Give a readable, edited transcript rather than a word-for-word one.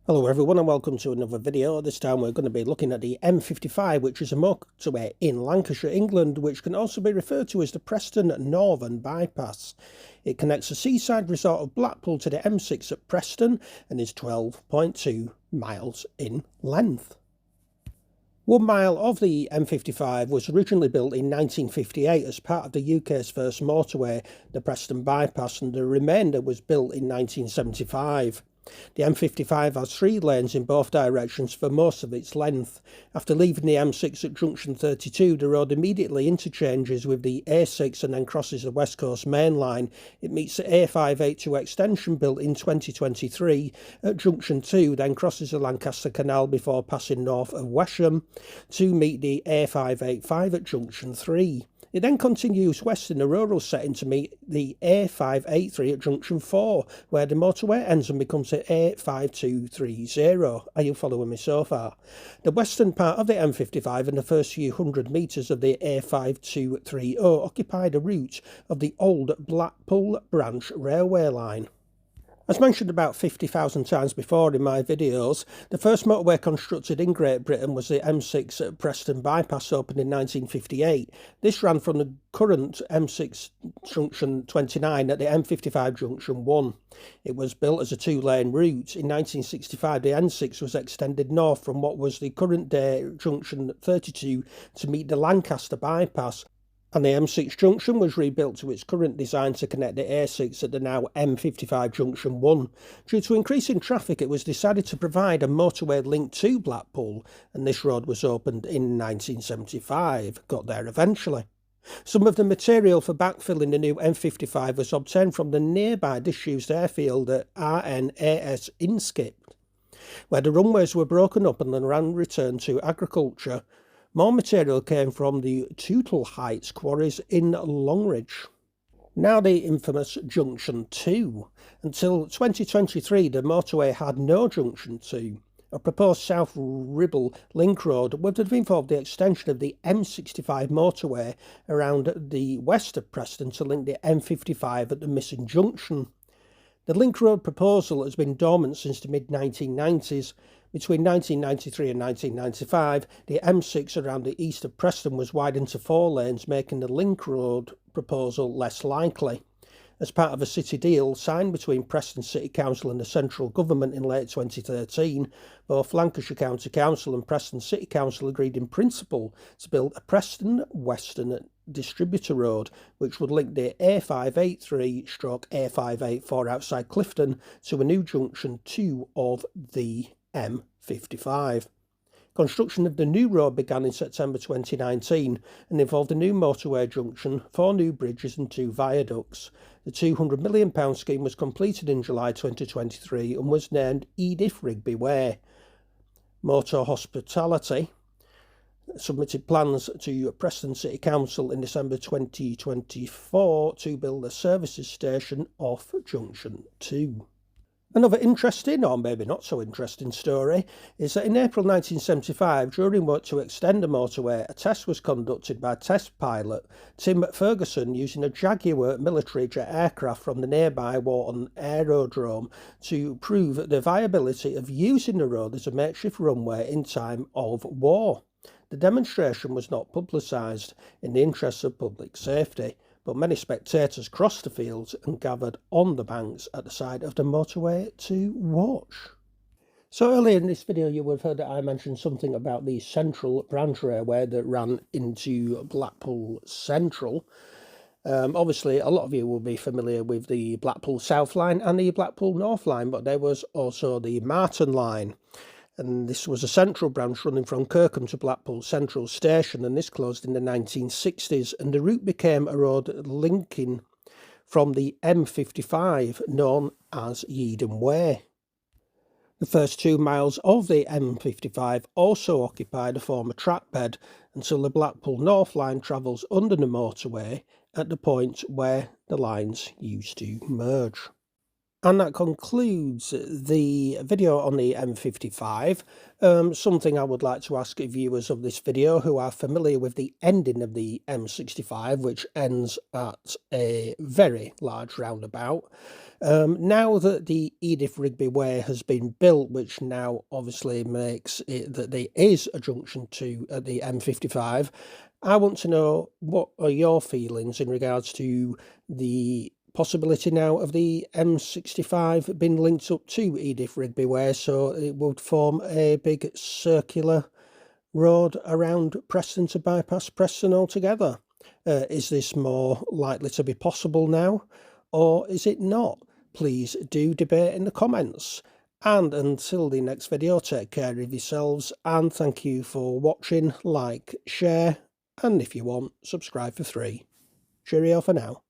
Hello everyone and welcome to another video. This time we're going to be looking at the M55, which is a motorway in Lancashire, England, which can also be referred to as the Preston Northern Bypass. It connects the seaside resort of Blackpool to the M6 at Preston and is 12.2 miles in length. 1 mile of the M55 was originally built in 1958 as part of the UK's first motorway, the Preston Bypass, and the remainder was built in 1975. The M55 has 3 lanes in both directions for most of its length. After leaving the M6 at junction 32, the road immediately interchanges with the A6 and then crosses the West Coast Main Line. It meets the A582 extension built in 2023 at junction 2, then crosses the Lancaster Canal before passing north of Wesham to meet the A585 at junction 3. It then continues west in a rural setting to meet the A583 at junction 4, where the motorway ends and becomes the A5230. Are you following me so far? The western part of the M55 and the first few hundred metres of the A5230 occupy the route of the old Blackpool branch railway line. As mentioned about 50,000 times before in my videos, the first motorway constructed in Great Britain was the M6 at Preston Bypass, opened in 1958. This ran from the current M6 junction 29 at the M55 junction 1. It was built as a 2-lane route. In 1965, the N6 was extended north from what was the current day junction 32 to meet the Lancaster bypass, and the M6 junction was rebuilt to its current design to connect the A6 at the now M55 junction 1. Due to increasing traffic, it was decided to provide a motorway link to Blackpool, and this road was opened in 1975. Got there eventually. Some of the material for backfilling the new M55 was obtained from the nearby disused airfield at RNAS Inskip, where the runways were broken up and the land returned to agriculture. More material came from the Tootle Heights quarries in Longridge. Now the infamous Junction 2. Until 2023, the motorway had no Junction 2. A proposed South Ribble link road would have involved the extension of the M65 motorway around the west of Preston to link the M55 at the missing junction. The link road proposal has been dormant since the mid-1990s. Between 1993 and 1995, the M6 around the east of Preston was widened to 4 lanes, making the link road proposal less likely. As part of a city deal signed between Preston City Council and the central government in late 2013, both Lancashire County Council and Preston City Council agreed in principle to build a Preston Western distributor road, which would link the A583/A584 outside Clifton to a new junction 2 of the M55. Construction of the new road began in September 2019 and involved a new motorway junction, 4 new bridges and 2 viaducts. The £200 million scheme was completed in July 2023 and was named Edith Rigby Way. Motor Hospitality submitted plans to Preston City Council in December 2024 to build a services station off Junction 2. Another interesting, or maybe not so interesting story, is that in April 1975, during work to extend the motorway, a test was conducted by test pilot Tim Ferguson using a Jaguar military jet aircraft from the nearby Wharton Aerodrome to prove the viability of using the road as a makeshift runway in time of war. The demonstration was not publicised in the interests of public safety, but many spectators crossed the fields and gathered on the banks at the side of the motorway to watch. So earlier in this video you would have heard that I mentioned something about the Central branch railway that ran into Blackpool Central. Obviously a lot of you will be familiar with the Blackpool South line and the Blackpool North line, but there was also the Marton line. And this was a central branch running from Kirkham to Blackpool Central Station, and this closed in the 1960s, and the route became a road linking from the M55 known as Yeden Way. The first 2 miles of the M55 also occupied a former track bed until the Blackpool North line travels under the motorway at the point where the lines used to merge. And that concludes the video on the M55. Something I would like to ask viewers of this video who are familiar with the ending of the M65, which ends at a very large roundabout. Now that the Edith Rigby Way has been built, which now obviously makes it that there is a junction to the M55, I want to know what are your feelings in regards to the possibility now of the M65 being linked up to Edith Rigby Way, so it would form a big circular road around Preston to bypass Preston altogether. Is this more likely to be possible now, or is it not? Please do debate in the comments. And until the next video, take care of yourselves, and thank you for watching. Like, share, and if you want, subscribe for free. Cheerio for now.